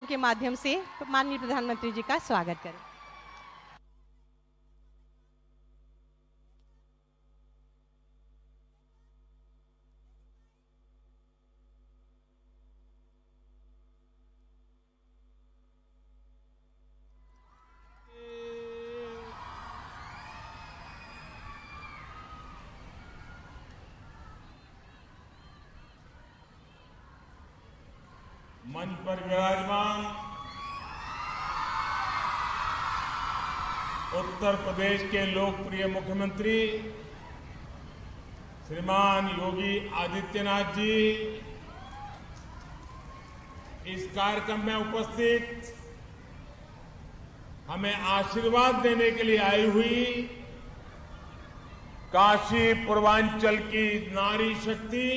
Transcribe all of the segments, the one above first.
के माध्यम से माननीय प्रधानमंत्री जी का स्वागत करें। मंच पर विराजमान उत्तर प्रदेश के लोकप्रिय मुख्यमंत्री श्रीमान योगी आदित्यनाथ जी, इस कार्यक्रम में उपस्थित हमें आशीर्वाद देने के लिए आई हुई काशी पूर्वांचल की नारी शक्ति,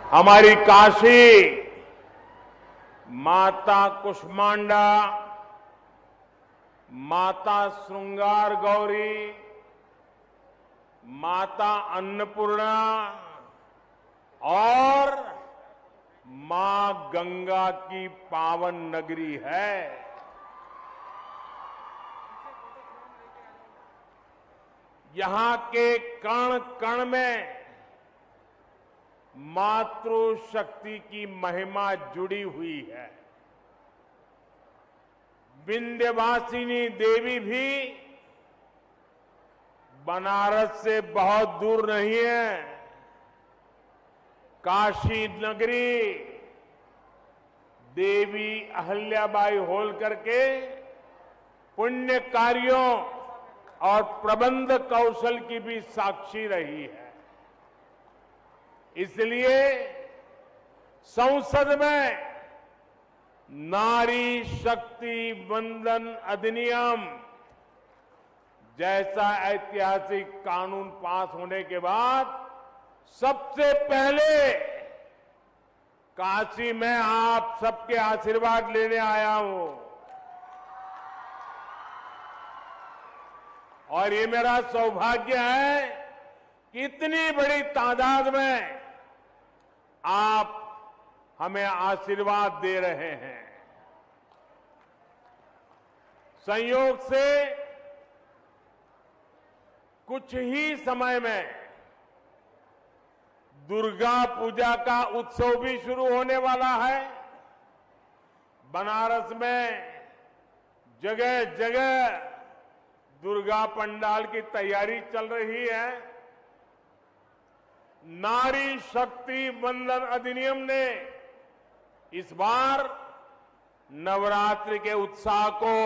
हमारी काशी माता कुष्मांडा, माता श्रृंगार गौरी, माता अन्नपूर्णा और मां गंगा की पावन नगरी है। यहां के कण कण में मातृशक्ति की महिमा जुड़ी हुई है। विंध्यवासिनी देवी भी बनारस से बहुत दूर नहीं है। काशी नगरी देवी अहल्याबाई होलकर के पुण्य कार्यों और प्रबंध कौशल की भी साक्षी रही है। इसलिए संसद में नारी शक्ति वंदन अधिनियम जैसा ऐतिहासिक कानून पास होने के बाद सबसे पहले काशी में आप सबके आशीर्वाद लेने आया हूं और ये मेरा सौभाग्य है कि इतनी बड़ी तादाद में आप हमें आशीर्वाद दे रहे हैं। संयोग से कुछ ही समय में दुर्गा पूजा का उत्सव भी शुरू होने वाला है। बनारस में जगह जगह दुर्गा पंडाल की तैयारी चल रही है। नारी शक्ति वंदन अधिनियम ने इस बार नवरात्रि के उत्साह को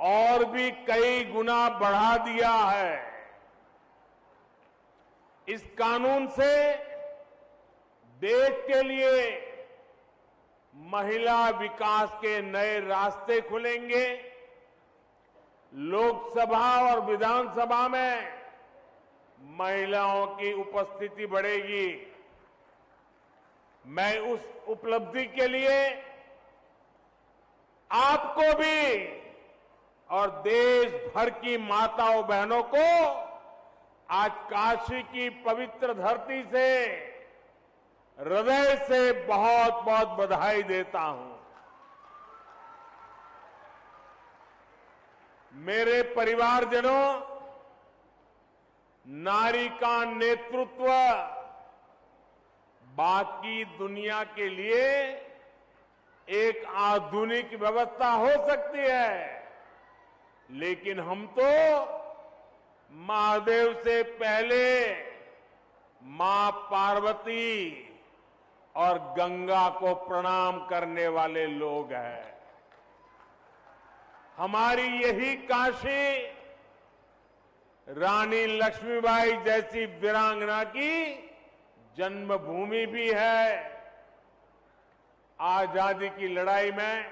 और भी कई गुना बढ़ा दिया है। इस कानून से देश के लिए महिला विकास के नए रास्ते खुलेंगे। लोकसभा और विधानसभा में महिलाओं की उपस्थिति बढ़ेगी। मैं उस उपलब्धि के लिए आपको भी और देश भर की माताओं बहनों को आज काशी की पवित्र धरती से हृदय से बहुत बहुत बधाई देता हूं। मेरे परिवारजनों, नारी का नेतृत्व बाकी दुनिया के लिए एक आधुनिक व्यवस्था हो सकती है, लेकिन हम तो महादेव से पहले मां पार्वती और गंगा को प्रणाम करने वाले लोग हैं। हमारी यही काशी रानी लक्ष्मीबाई जैसी वीरांगना की जन्मभूमि भी है। आजादी की लड़ाई में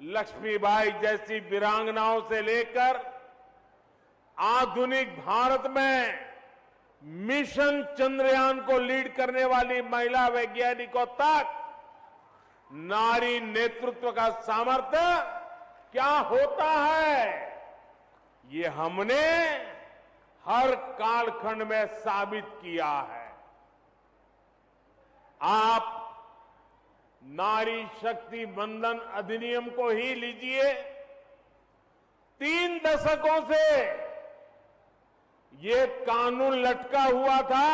लक्ष्मीबाई जैसी वीरांगनाओं से लेकर आधुनिक भारत में मिशन चंद्रयान को लीड करने वाली महिला वैज्ञानिकों तक नारी नेतृत्व का सामर्थ्य क्या होता है, ये हमने हर कालखंड में साबित किया है। आप नारी शक्ति बंधन अधिनियम को ही लीजिए। 3 दशकों से ये कानून लटका हुआ था,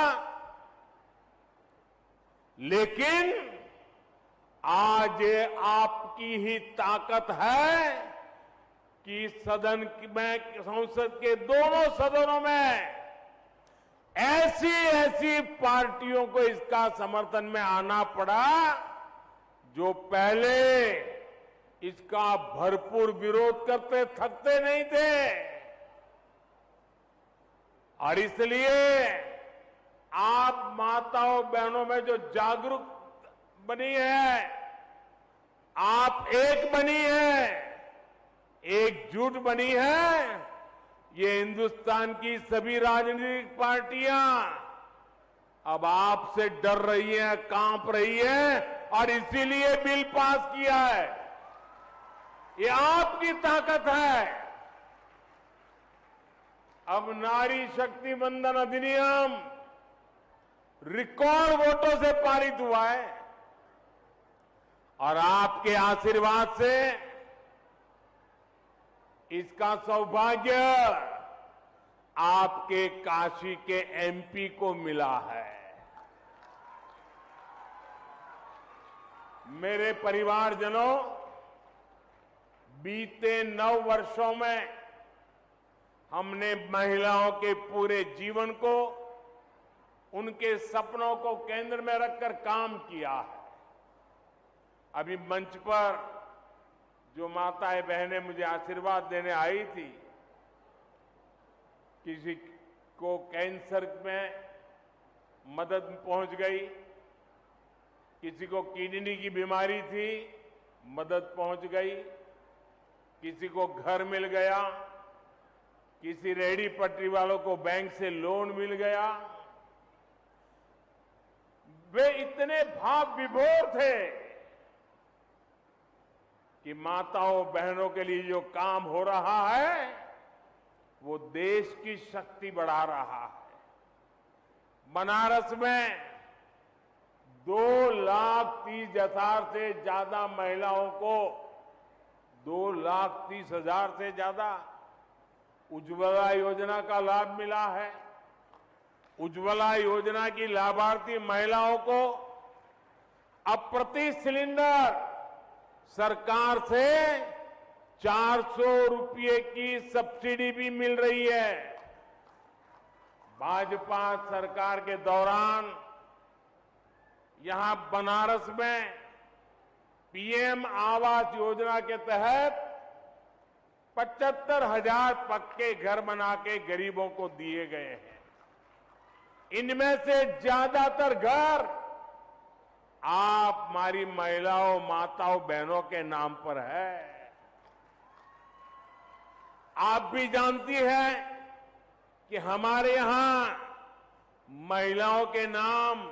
लेकिन आज ये आपकी ही ताकत है कि सदन में, संसद के दोनों सदनों में ऐसी ऐसी पार्टियों को इसका समर्थन में आना पड़ा जो पहले इसका भरपूर विरोध करते थकते नहीं थे। और इसलिए आप माताओं बहनों में जो जागरूक बनी है, आप एक बनी है, एकजुट बनी है, ये हिंदुस्तान की सभी राजनीतिक पार्टियां अब आपसे डर रही है, कांप रही है और इसीलिए बिल पास किया है। ये आपकी ताकत है। अब नारी शक्ति बंधन अधिनियम रिकॉर्ड वोटों से पारित हुआ है और आपके आशीर्वाद से इसका सौभाग्य आपके काशी के एमपी को मिला है। मेरे परिवारजनों, बीते 9 वर्षों में हमने महिलाओं के पूरे जीवन को, उनके सपनों को केंद्र में रखकर काम किया है। अभी मंच पर जो माताएं बहनें मुझे आशीर्वाद देने आई थी, किसी को कैंसर में मदद पहुंच गई, किसी को किडनी की बीमारी थी, मदद पहुंच गई, किसी को घर मिल गया, किसी रेहड़ी पटरी वालों को बैंक से लोन मिल गया। वे इतने भाव विभोर थे कि माताओं बहनों के लिए जो काम हो रहा है वो देश की शक्ति बढ़ा रहा है। बनारस में 2,30,000 से ज्यादा महिलाओं को 2,30,000 से ज्यादा उज्ज्वला योजना का लाभ मिला है। उज्ज्वला योजना की लाभार्थी महिलाओं को अब प्रति सिलेंडर सरकार से 400 रुपये की सब्सिडी भी मिल रही है। भाजपा सरकार के दौरान यहां बनारस में पीएम आवास योजना के तहत 75,000 पक्के घर बना के गरीबों को दिए गए हैं। इनमें से ज्यादातर घर आप हमारी महिलाओं, माताओं, बहनों के नाम पर है। आप भी जानती हैं कि हमारे यहां महिलाओं के नाम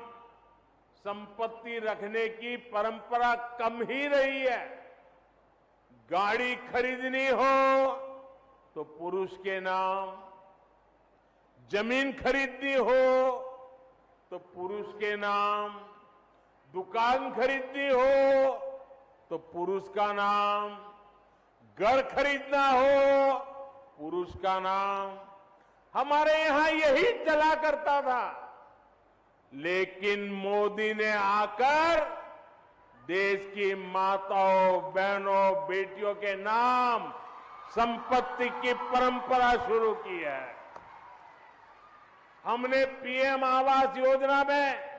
संपत्ति रखने की परंपरा कम ही रही है। गाड़ी खरीदनी हो तो पुरुष के नाम, जमीन खरीदनी हो तो पुरुष के नाम, दुकान खरीदनी हो तो पुरुष का नाम, घर खरीदना हो पुरुष का नाम। हमारे यहां यही चला करता था, लेकिन मोदी ने आकर देश की माताओं, बहनों, बेटियों के नाम संपत्ति की परंपरा शुरू की है। हमने पीएम आवास योजना में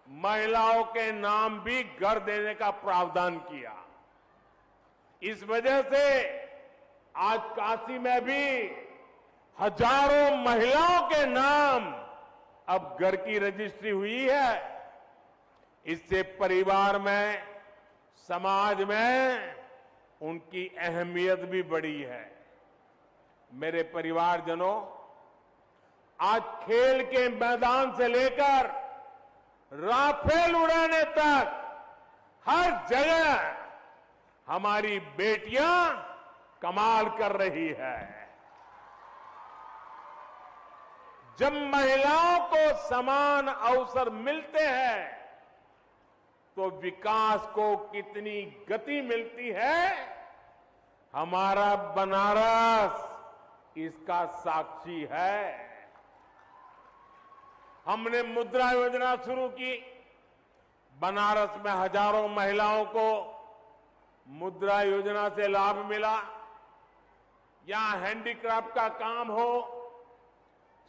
महिलाओं के नाम भी घर देने का प्रावधान किया। इस वजह से आज काशी में भी हजारों महिलाओं के नाम अब घर की रजिस्ट्री हुई है। इससे परिवार में, समाज में उनकी अहमियत भी बढ़ी है। मेरे परिवारजनों, आज खेल के मैदान से लेकर राफेल उड़ाने तक हर जगह हमारी बेटियां कमाल कर रही है। जब महिलाओं को समान अवसर मिलते हैं तो विकास को कितनी गति मिलती है, हमारा बनारस इसका साक्षी है। हमने मुद्रा योजना शुरू की। बनारस में हजारों महिलाओं को मुद्रा योजना से लाभ मिला। यहां हैंडीक्राफ्ट का काम हो,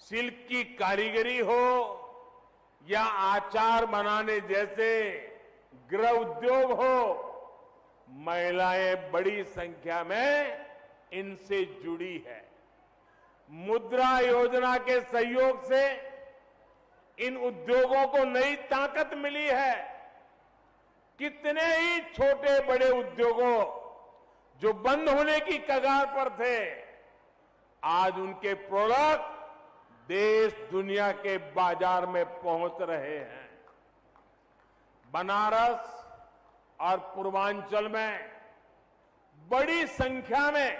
सिल्क की कारीगरी हो या आचार बनाने जैसे गृह उद्योग हो, महिलाएं बड़ी संख्या में इनसे जुड़ी है। मुद्रा योजना के सहयोग से इन उद्योगों को नई ताकत मिली है। कितने ही छोटे बड़े उद्योगों जो बंद होने की कगार पर थे, आज उनके प्रोडक्ट देश दुनिया के बाजार में पहुंच रहे हैं। बनारस और पूर्वांचल में बड़ी संख्या में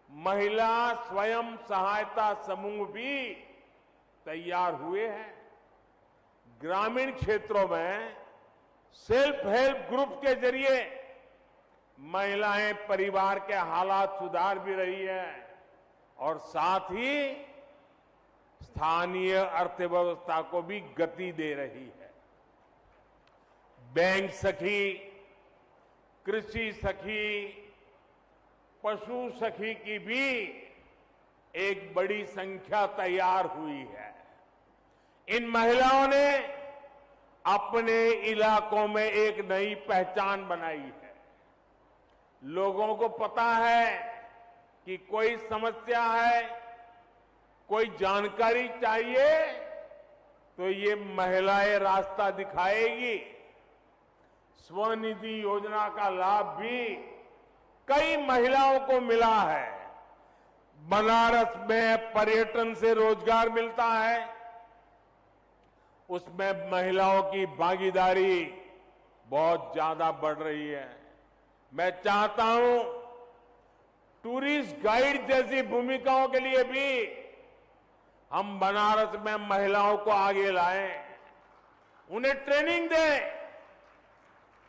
महिला स्वयं सहायता समूह भी तैयार हुए हैं। ग्रामीण क्षेत्रों में सेल्फ हेल्प ग्रुप के जरिए महिलाएं परिवार के हालात सुधार भी रही है और साथ ही स्थानीय अर्थव्यवस्था को भी गति दे रही है। बैंक सखी, कृषि सखी, पशु सखी की भी एक बड़ी संख्या तैयार हुई है। इन महिलाओं ने अपने इलाकों में एक नई पहचान बनाई है। लोगों को पता है कि कोई समस्या है, कोई जानकारी चाहिए तो ये महिलाएं रास्ता दिखाएगी। स्वनिधि योजना का लाभ भी कई महिलाओं को मिला है। बनारस में पर्यटन से रोजगार मिलता है, उसमें महिलाओं की भागीदारी बहुत ज्यादा बढ़ रही है। मैं चाहता हूं टूरिस्ट गाइड जैसी भूमिकाओं के लिए भी हम बनारस में महिलाओं को आगे लाएं, उन्हें ट्रेनिंग दें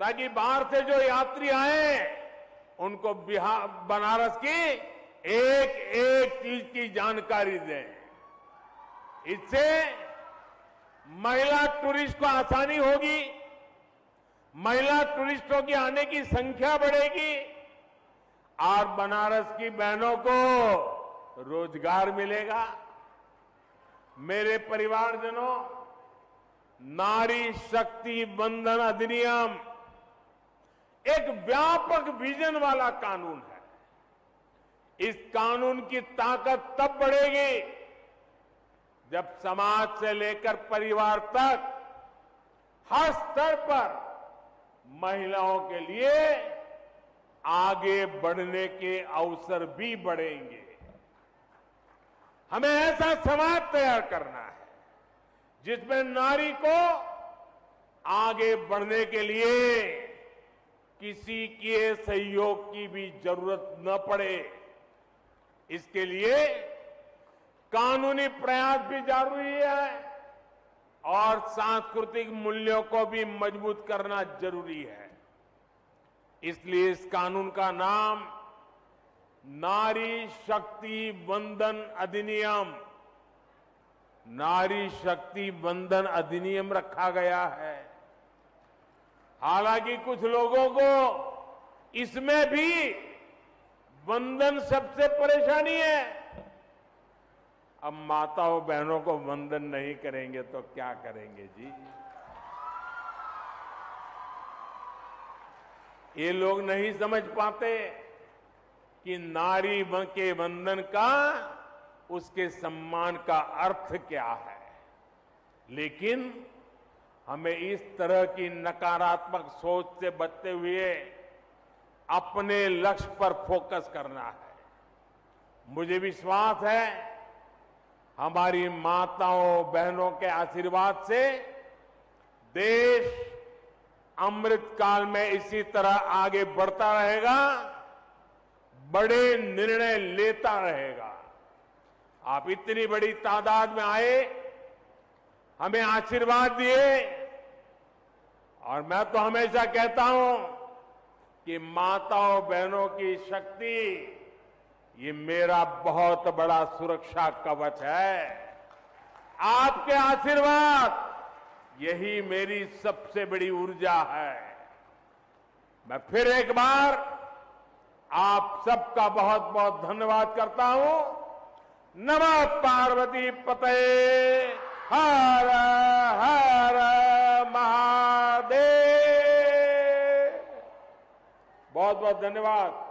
ताकि बाहर से जो यात्री आए उनको बिहार बनारस की एक एक चीज की जानकारी दें। इससे महिला टूरिस्ट को आसानी होगी, महिला टूरिस्टों की आने की संख्या बढ़ेगी और बनारस की बहनों को रोजगार मिलेगा। मेरे परिवारजनों, नारी शक्ति वंदन अधिनियम एक व्यापक विजन वाला कानून है। इस कानून की ताकत तब बढ़ेगी जब समाज से लेकर परिवार तक हर स्तर पर महिलाओं के लिए आगे बढ़ने के अवसर भी बढ़ेंगे। हमें ऐसा समाज तैयार करना है जिसमें नारी को आगे बढ़ने के लिए किसी के सहयोग की भी जरूरत न पड़े। इसके लिए कानूनी प्रयास भी जरूरी है और सांस्कृतिक मूल्यों को भी मजबूत करना जरूरी है। इसलिए इस कानून का नाम नारी शक्ति वंदन अधिनियम, नारी शक्ति वंदन अधिनियम रखा गया है। हालांकि कुछ लोगों को इसमें भी वंदन सबसे परेशानी है। अब माताओं बहनों को वंदन नहीं करेंगे तो क्या करेंगे जी? ये लोग नहीं समझ पाते कि नारी के वंदन का, उसके सम्मान का अर्थ क्या है। लेकिन हमें इस तरह की नकारात्मक सोच से बचते हुए अपने लक्ष्य पर फोकस करना है। मुझे विश्वास है हमारी माताओं बहनों के आशीर्वाद से देश अमृत काल में इसी तरह आगे बढ़ता रहेगा, बड़े निर्णय लेता रहेगा। आप इतनी बड़ी तादाद में आए, हमें आशीर्वाद दिए और मैं तो हमेशा कहता हूं कि माताओं बहनों की शक्ति ये मेरा बहुत बड़ा सुरक्षा कवच है। आपके आशीर्वाद यही मेरी सबसे बड़ी ऊर्जा है। मैं फिर एक बार आप सबका बहुत बहुत धन्यवाद करता हूं। नमः पार्वती पते, हर हर महादेव। बहुत बहुत धन्यवाद।